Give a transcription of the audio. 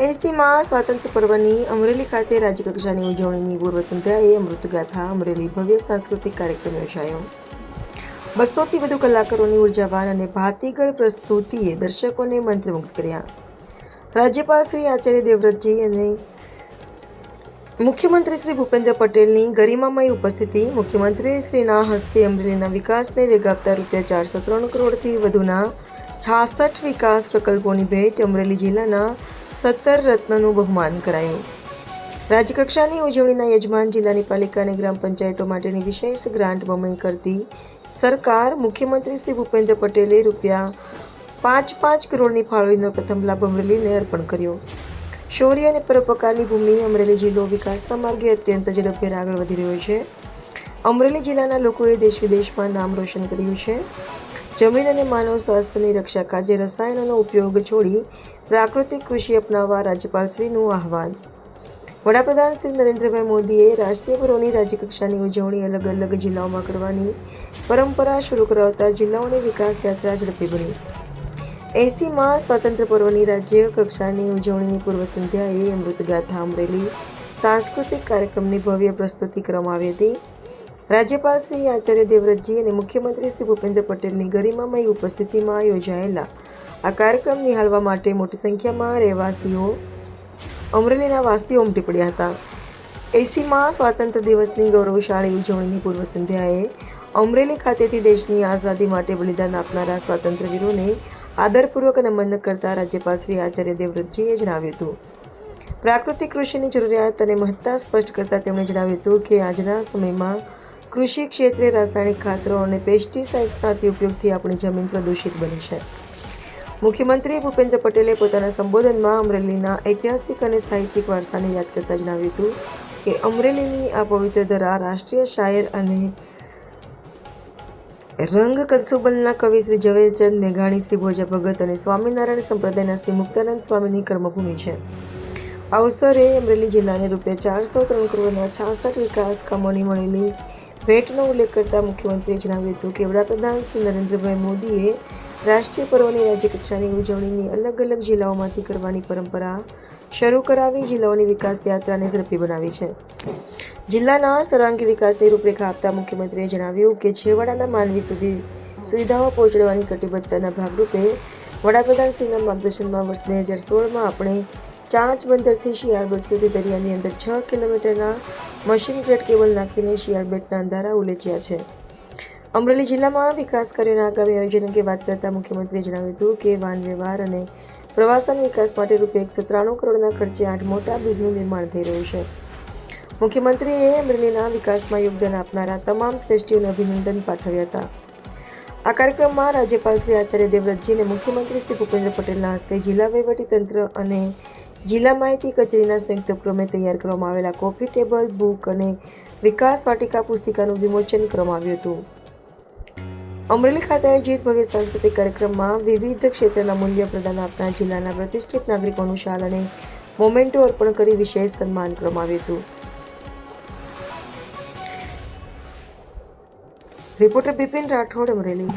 એસીમાં સ્વાતંત્ર્ય પર્વની અમરેલી ખાતે રાજ્યકક્ષાની ઉજવણીની પૂર્વ સંધ્યાએ અમૃતગાથા અમરેલી ભવ્ય સાંસ્કૃતિક કાર્યક્રમ યોજાયો. 200થી વધુ કલાકારોની ઉર્જાવાન અને ભાતીગળ પ્રસ્તુતિએ દર્શકોને મંત્રમુગ્ધ કર્યા. રાજ્યપાલ શ્રી આચાર્ય દેવવ્રતજી અને મુખ્યમંત્રી શ્રી ભૂપેન્દ્ર પટેલની ગરિમામય ઉપસ્થિતિ. મુખ્યમંત્રી શ્રીના હસ્તે અમરેલીના વિકાસને વેગ આપતા ₹403 કરોડથી વધુના 66 વિકાસ પ્રકલ્પોની ભેટ. અમરેલી જિલ્લાના 17 રત્નનું બહુમાન કરાયું. રાજ્યકક્ષાની ઉજવણીના યજમાન જિલ્લાની પાલિકા અને ગ્રામ પંચાયતો માટેની વિશેષ ગ્રાન્ટ બમણી કરતી સરકાર. મુખ્યમંત્રી શ્રી ભૂપેન્દ્ર પટેલે ₹5 કરોડની ફાળવણીનો પ્રથમ લાભ અમરેલીને અર્પણ કર્યો. શૌર્ય અને પરોપકારની ભૂમિ અમરેલી જિલ્લો વિકાસના માર્ગે અત્યંત ઝડપભેર આગળ વધી રહ્યો છે. અમરેલી જિલ્લાના લોકોએ દેશ વિદેશમાં નામ રોશન કર્યું છે. જમીન અને માનવ સ્વાસ્થ્યની રક્ષા કાજે રસાયણોનો ઉપયોગ છોડી પ્રાકૃતિક કૃષિ અપનાવવા રાજ્યપાલશ્રીનું આહવાન. વડાપ્રધાન શ્રી નરેન્દ્રભાઈ મોદીએ રાષ્ટ્રીય પર્વોની રાજ્યકક્ષાની ઉજવણી અલગ અલગ જિલ્લાઓમાં કરવાની પરંપરા શરૂ કરાવતા જિલ્લાઓની વિકાસ યાત્રા ઝડપી બની. એસીમાં સ્વાતંત્ર્ય પર્વની રાજ્ય કક્ષાની ઉજવણીની પૂર્વ સંધ્યાએ અમૃતગાથા અમરેલી સાંસ્કૃતિક કાર્યક્રમની ભવ્ય પ્રસ્તુતિ કરવામાં આવી હતી. રાજ્યપાલ શ્રી આચાર્ય દેવવ્રતજી અને મુખ્યમંત્રી શ્રી ભૂપેન્દ્ર પટેલની ગરિમામય ઉપસ્થિતિમાં યોજાયેલા આ કાર્યક્રમ નિહાળવા માટે મોટી સંખ્યામાં અમરેલીના વાસીઓ ઉમટી પડ્યા હતા. એસીમાં સ્વાતંત્ર્ય દિવસની ગૌરવશાળી ઉજવણીની પૂર્વ સંધ્યાએ અમરેલી ખાતેથી દેશની આઝાદી માટે બલિદાન આપનારા સ્વાતંત્ર્યવીરોને આદરપૂર્વક નમન કરતા રાજ્યપાલ શ્રી આચાર્ય દેવવ્રતજીએ જણાવ્યું હતું. પ્રાકૃતિક કૃષિની જરૂરિયાત અને મહત્તા સ્પષ્ટ કરતા તેમણે જણાવ્યું હતું કે આજના સમયમાં કૃષિ ક્ષેત્રે રાસાયણિક ખાતરો અને પેસ્ટિસાઇડ્સના અતિ ઉપયોગથી આપણી જમીન પ્રદૂષિત બની છે. મુખ્યમંત્રી ભૂપેન્દ્ર પટેલે પોતાના સંબોધનમાં અમરેલીના ઐતિહાસિક અને સાહિત્યિક વારસાને યાદ કરતા જણાવ્યું હતું કે અમરેલીની આ પવિત્ર ધરા રાષ્ટ્રીય શાયર અને રંગ કંસુબલના કવિ શ્રી ઝવેરચંદ મેઘાણી, શ્રી ભોજા ભગત અને સ્વામિનારાયણ સંપ્રદાયના શ્રી મુક્તાનંદ સ્વામીની કર્મભૂમિ છે. આ અવસરે અમરેલી જિલ્લાને ₹403 કરોડના 66 વિકાસ કામોની મળેલી ભેટનો ઉલ્લેખ કરતા મુખ્યમંત્રીએ જણાવ્યું હતું કે વડાપ્રધાન શ્રી નરેન્દ્રભાઈ મોદીએ રાષ્ટ્રીય પર્વની રાજ્યકક્ષાની ઉજવણીની અલગ અલગ જિલ્લાઓમાંથી કરવાની પરંપરા શરૂ કરાવી જિલ્લાઓની વિકાસ યાત્રાને ઝડપી બનાવી છે. જિલ્લાના સર્વાંગી વિકાસની રૂપરેખા આપતા મુખ્યમંત્રીએ જણાવ્યું કે છેવાડાના માનવી સુધી સુવિધાઓ પહોંચાડવાની કટિબદ્ધતાના ભાગરૂપે વડાપ્રધાન શ્રીના માર્ગદર્શનમાં વર્ષ 2016માં આપણે ચાંચ બંદરથી શિયાળબેટ સુધી દરિયાની અંદર 6 કિલોમીટરના મશીન ગ્રેડ કેબલ નાખીને શિયાળબેટના અંધારા ઉલેચ્યા છે. અમરેલી જિલ્લામાં વિકાસ કાર્યોના આગામી આયોજન અંગે વાત કરતા મુખ્યમંત્રીએ જણાવ્યું હતું કે વાહન વ્યવહાર અને પ્રવાસન વિકાસ માટે ₹193 કરોડના ખર્ચે 8 મોટા બ્રિજનું નિર્માણ થઈ રહ્યું છે. મુખ્યમંત્રીએ અમરેલીના વિકાસમાં યોગદાન આપનારા તમામ શ્રેષ્ઠીઓને અભિનંદન પાઠવ્યા હતા. આ કાર્યક્રમમાં રાજ્યપાલ શ્રી આચાર્ય દેવવ્રતજી અને મુખ્યમંત્રી શ્રી ભૂપેન્દ્ર પટેલના હસ્તે જિલ્લા વહીવટીતંત્ર અને જિલ્લા માહિતી કચેરીના સંયુક્ત ઉપક્રમે તૈયાર કરવામાં આવેલા કોફી ટેબલ બુક અને વિકાસ વાટિકા પુસ્તિકાનું વિમોચન કરવામાં આવ્યું હતું. અમરેલી ખાતે આયોજિત ભવ્ય સાંસ્કૃતિક કાર્યક્રમમાં વિવિધ ક્ષેત્રના મૂલ્ય પ્રદાન આપનાર જિલ્લાના પ્રતિષ્ઠિત નાગરિકોનું શાલ અને મોમેન્ટો અર્પણ કરી વિશેષ સન્માન કરવામાં આવ્યું હતું. રિપોર્ટર બિપિન રાઠોડ, અમરેલી.